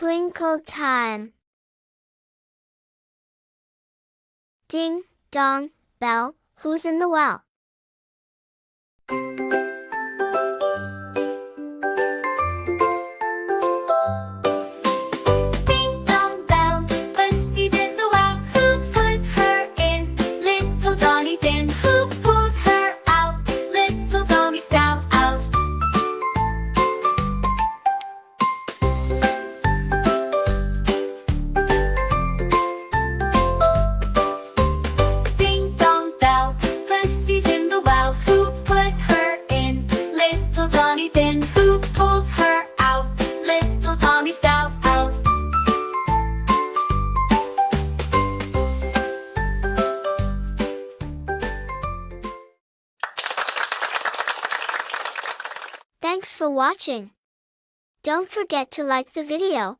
Twinkle time. Ding, dong, bell, who's in the well? Ding dong bell, Lucy's in the well. Who put her in? Little Johnny Thin. Who pulled her out? Little Tommy Stout out. Ding dong bell, Lucy's in the well. Who put her in? Little Johnny Thin. Who pulled her out? Little Tommy Stout out. Thanks for watching. Don't forget to like the video.